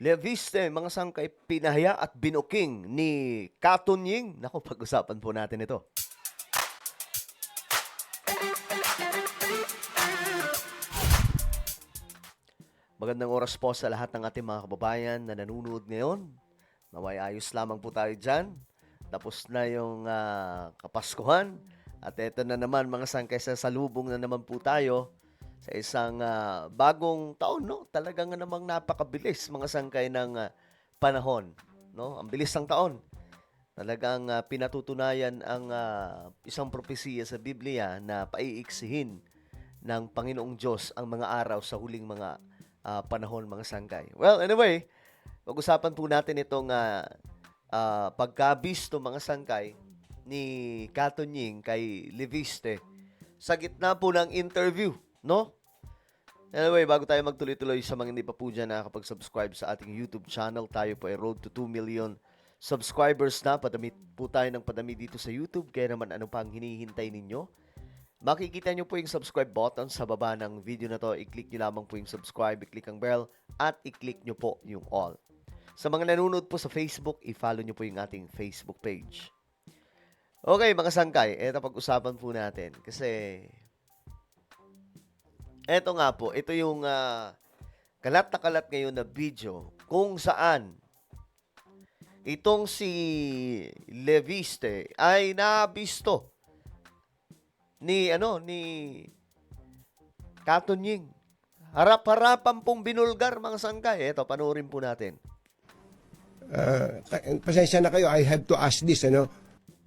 Leviste, mga sangkay, pinahaya at binuking ni Katunying. Naku, pag-usapan po natin ito. Magandang oras po sa lahat ng ating mga kababayan na nanonood ngayon. Naway ayos lamang po tayo dyan. Tapos na yung Kapaskuhan. At eto na naman mga sangkay, sasalubong na naman po tayo sa isang bagong taon, no? Talagang namang napakabilis mga sangkay ng panahon, no? Ang bilis ng taon. Talagang pinatutunayan ang isang propesiya sa Biblia na paiiksihin ng Panginoong Diyos ang mga araw sa huling mga panahon, mga sangkay. Well, anyway, pag-usapan po natin itong pagkabisto, mga sangkay, ni Katunying kay Leviste sa gitna po ng interview, no? Anyway, bago tayo magtuloy-tuloy, sa mga hindi pa po dyan nakakapag-subscribe sa ating YouTube channel, tayo po ay road to 2 million subscribers na. Padami po tayo ng padami dito sa YouTube. Kaya naman ano pa ang hinihintay ninyo? Makikita nyo po yung subscribe button sa baba ng video na to. I-click nyo lamang po yung subscribe, i-click ang bell, at i-click nyo po yung all. Sa mga nanonood po sa Facebook, i-follow nyo po yung ating Facebook page. Okay, mga sangkay, eto pag-usapan po natin. Kasi, eto nga po, ito yung kalat na kalat ngayon na video kung saan itong si Leviste ay nabisto ni Katunying. Harap-harapan pong binulgar, mga sangkay. Eto, panoorin po natin. Pasensya na kayo, I have to ask this, ano?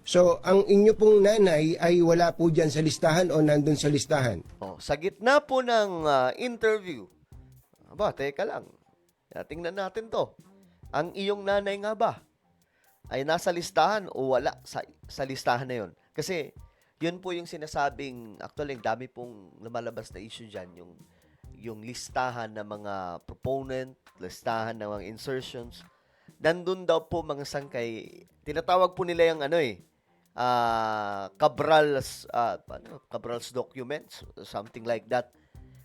So, ang inyo pong nanay ay wala po dyan sa listahan o nandun sa listahan? Oh, sa gitna po ng interview, aba, teka lang. Tingnan natin to. Ang iyong nanay nga ba ay nasa listahan o wala sa listahan na yon? Kasi, yun po yung sinasabing, actually, dami pong lumalabas na issue dyan, yung listahan ng mga proponent, listahan ng mga insertions. Nandun daw po, mga sangkay, tinatawag po nila yung Cabral's documents, something like that.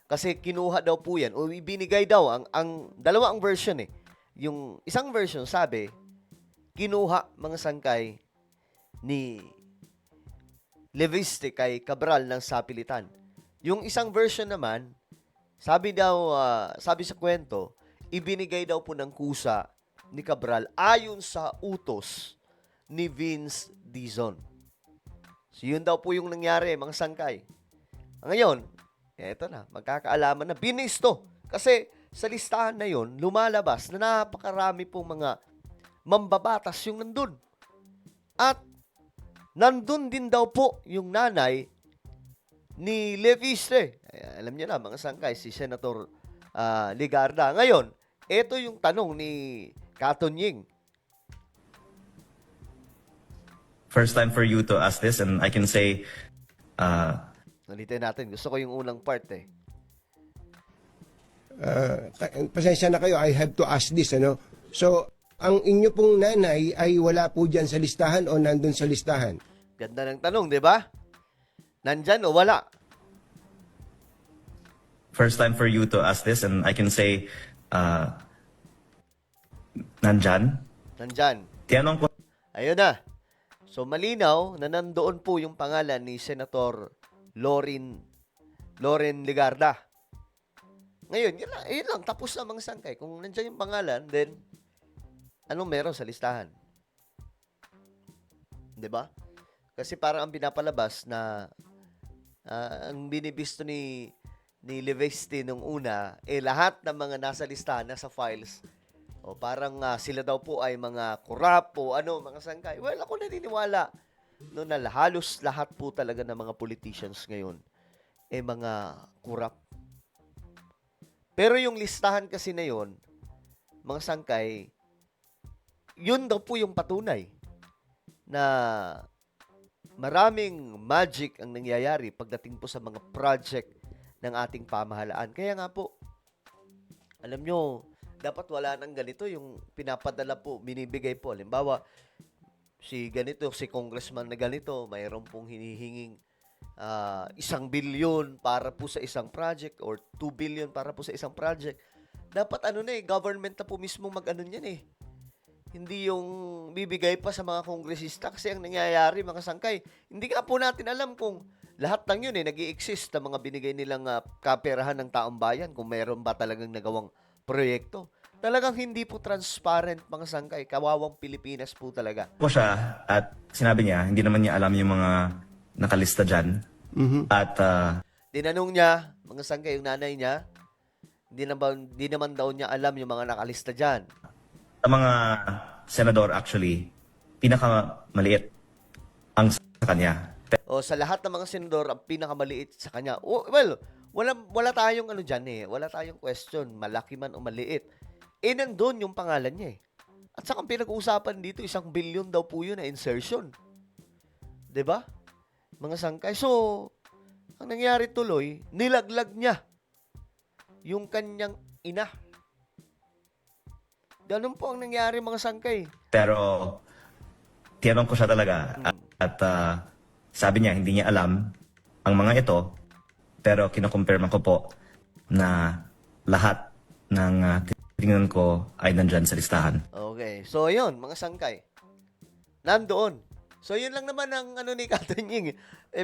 Kasi kinuha daw po yan, o ibinigay daw, ang dalawa ang version eh. Yung isang version, sabi, kinuha, mga sangkay, ni Leviste kay Cabral ng sapilitan. Yung isang version naman, sabi sa kwento, ibinigay daw po ng kusa ni Cabral ayon sa utos ni Vince Dizon. So, yun daw po yung nangyari, mga sangkay. Ngayon, eto na, magkakaalaman na, binisto. Kasi sa listahan na yun, lumalabas na napakarami pong mga mambabatas yung nandun. At nandun din daw po yung nanay ni Leviste. Alam niyo na, mga sangkay, si Senator Ligarda. Ngayon, eto yung tanong ni Katunying. First time for you to ask this, and I can say, Nalitin natin. Gusto ko yung unang part eh. Pasensya na kayo, I have to ask this, ano? So, ang inyo pong nanay ay wala po dyan sa listahan o nandun sa listahan? Ganda ng tanong, di ba? Nandyan o wala? first time for you to ask this, and I can say, nandyan. Nandyan. Tinanong ko Ayun na. So, malinaw na nandoon po yung pangalan ni Senator Loren Ligarda. Ngayon, yun lang. Tapos na, mga sangkay. Kung nandyan yung pangalan, then, anong meron sa listahan? Diba? Kasi parang ang pinapalabas na ang binibisto ni Leviste nung una, lahat ng mga nasa listahan, nasa files, o parang sila daw po ay mga korap o mga sangkay. Well, ako naniniwala no, na halos lahat po talaga ng mga politicians ngayon mga korap. Pero yung listahan kasi na yun, mga sangkay, yun daw po yung patunay na maraming magic ang nangyayari pagdating po sa mga project ng ating pamahalaan. Kaya nga po, alam nyo, dapat wala nang ganito yung pinapadala po, binibigay po. Halimbawa, si congressman na ganito, mayroon pong hinihinging 1 billion para po sa isang project or 2 billion para po sa isang project. Dapat ano na government na po mismo mag-ano niyan Hindi yung bibigay pa sa mga kongresista kasi ang nangyayari mga sangkay. Hindi nga po natin alam kung lahat ng yun nag-i-exist na mga binigay nilang kaperahan ng taong bayan kung mayroon ba talagang nagawang proyekto. Talagang hindi po transparent mga sangkay. Kawawang Pilipinas po talaga. Po siya at sinabi niya, hindi naman niya alam yung mga nakalista dyan. At Tinanong niya, mga sangkay, yung nanay niya, hindi naman daw niya alam yung mga nakalista dyan. sa mga senador actually, pinakamaliit ang sa kanya. O sa lahat ng mga senador, ang pinakamaliit sa kanya. Wala tayong ano dyan Wala tayong question, malaki man o maliit. Nandun yung pangalan niya At saka ang pinag-uusapan dito, 1 billion daw po yun na insertion. 'Di ba? Mga sangkay. So, ang nangyari tuloy, nilaglag niya yung kanyang ina. Ganun po ang nangyari mga sangkay. Pero tinanong ko siya talaga at sabi niya hindi niya alam ang mga ito, pero kinakumpirma ko po na lahat ng tingnan ko ay nandyan sa listahan. Okay. So, yun, mga sangkay. Nandoon. So, yun lang naman ang ano ni Katanying.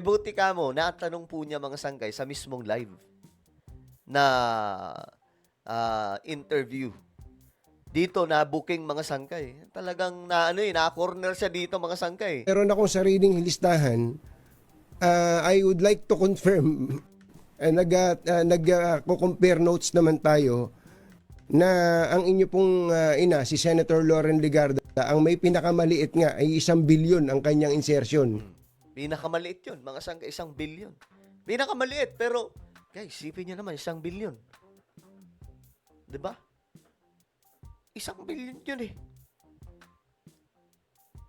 Buti ka mo, natanong po niya mga sangkay sa mismong live na interview. Dito na booking mga sangkay. Talagang na-corner siya dito mga sangkay. Meron akong sariling listahan. I would like to confirm, nag-compare notes naman tayo, na ang inyo pong ina, si Senator Loren Legarda, ang may pinakamaliit nga ay 1 billion ang kanyang insertion. Pinakamaliit yun, mga sangkay, 1 billion. Pinakamaliit, pero, guys, isipin niyo naman, 1 billion. Diba? 1 billion yun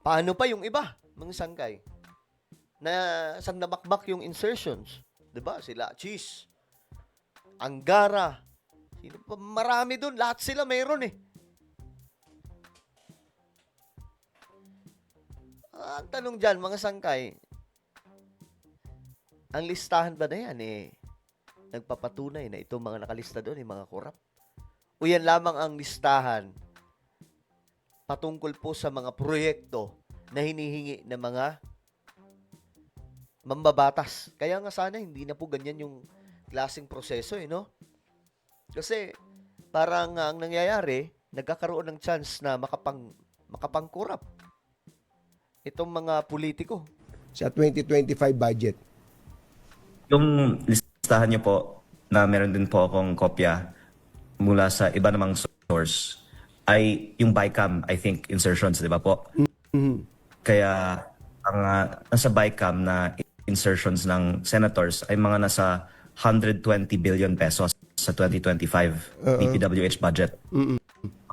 Paano pa yung iba, mga sangkay? Na sang nabakbak yung insertions. Diba? Sila, Cheese, Angara, sino pa? Marami doon. Lahat sila mayroon Ang tanong dyan, mga sangkay, ang listahan ba na yan nagpapatunay na itong mga nakalista doon mga korap? O yan lamang ang listahan patungkol po sa mga proyekto na hinihingi ng mga mambabatas. Kaya nga sana hindi na po ganyan yung klaseng proseso no? Kasi parang ang nangyayari, nagkakaroon ng chance na makapangkurap itong mga politiko. Sa 2025 budget. Yung listahan niyo po na meron din po akong kopya mula sa iba namang source ay yung BICAM, I think, insertions, di ba po? Kaya ang nasa BICAM na insertions ng senators ay mga nasa 120 billion pesos sa 2025 DPWH budget.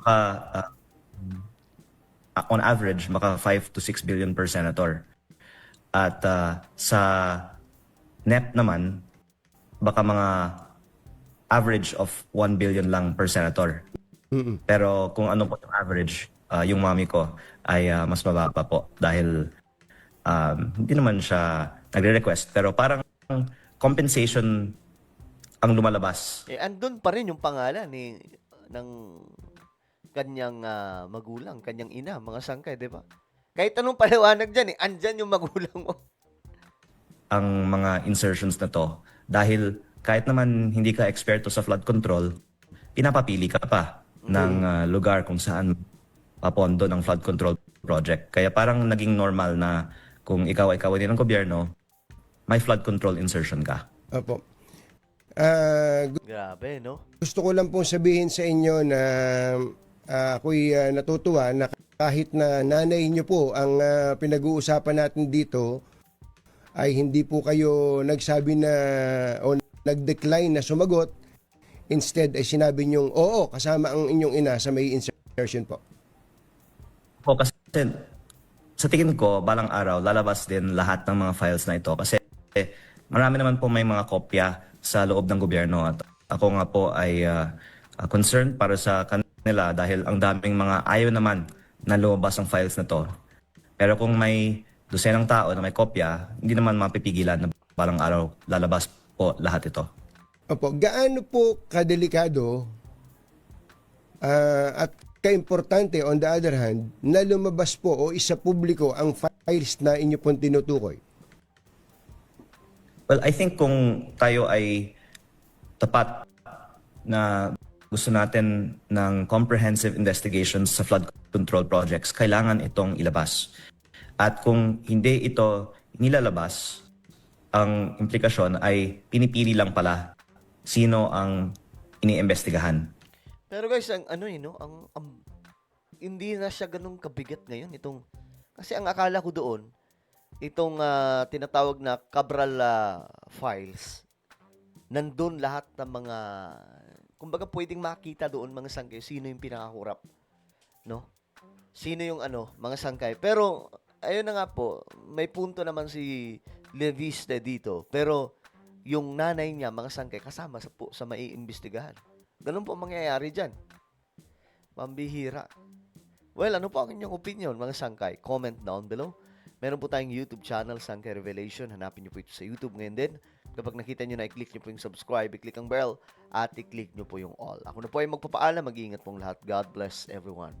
Maka, on average, maka 5 to 6 billion per senator. At sa NEP naman, baka mga average of 1 billion lang per senator. Pero kung ano po yung average, yung mami ko ay mas mababa po dahil hindi naman siya nagre-request. Pero parang compensation ang lumalabas. Andun pa rin yung pangalan ng kanyang magulang, kanyang ina, mga sangkay, di ba? Kahit anong paliwanag dyan andyan yung magulang mo. Ang mga insertions na to dahil kahit naman hindi ka eksperto sa flood control, pinapapili ka pa ng lugar kung saan papondo ng flood control project. Kaya parang naging normal na kung ikaw ay kawani ng gobyerno, may flood control insertion ka. Opo. Grabe, no? Gusto ko lang pong sabihin sa inyo na ako'y natutuwa na kahit na nanay niyo po ang pinag-uusapan natin dito, ay hindi po kayo nagsabi na o nag-decline na sumagot. Instead ay sinabi niyong oo, kasama ang inyong ina sa may insertion po. O kasi sa tingin ko, balang araw, lalabas din lahat ng mga files na ito kasi marami naman po may mga kopya sa loob ng gobyerno at ako nga po ay concerned para sa kanila dahil ang daming mga ayaw naman na lumabas ang files na to. Pero kung may dosenang tao na may kopya, hindi naman mapipigilan na balang araw lalabas po lahat ito. Opo, gaano po kadelikado At kaimportante, on the other hand, na lumabas po o isa publiko ang files na inyo pong tinutukoy? Well, I think kung tayo ay tapat na gusto natin ng comprehensive investigations sa flood control projects, kailangan itong ilabas. At kung hindi ito nilalabas, ang implikasyon ay pinipili lang pala sino ang iniimbestigahan. Pero guys, ang ano no, hindi na siya ganun kabigat ngayon itong kasi ang akala ko doon itong tinatawag na Cabral files. Nandun lahat ng mga kumbaga pwedeng makita doon mga sangkay sino yung pinakakurap, no? Sino yung mga sangkay. Pero ayun na nga po, may punto naman si Leviste dito. Pero yung nanay niya, mga sangkay, kasama sa maiimbestigahan. Ganun po ang mangyayari dyan. Pambihira. Well, ano po ang inyong opinion, mga sangkay? Comment down below. Meron po tayong YouTube channel, Sangkay Revelation. Hanapin niyo po ito sa YouTube ngayon din. Kapag nakita niyo na, i-click niyo po yung subscribe, i-click ang bell, at i-click niyo po yung all. Ako na po ay magpapaalam. Mag-iingat pong lahat. God bless everyone.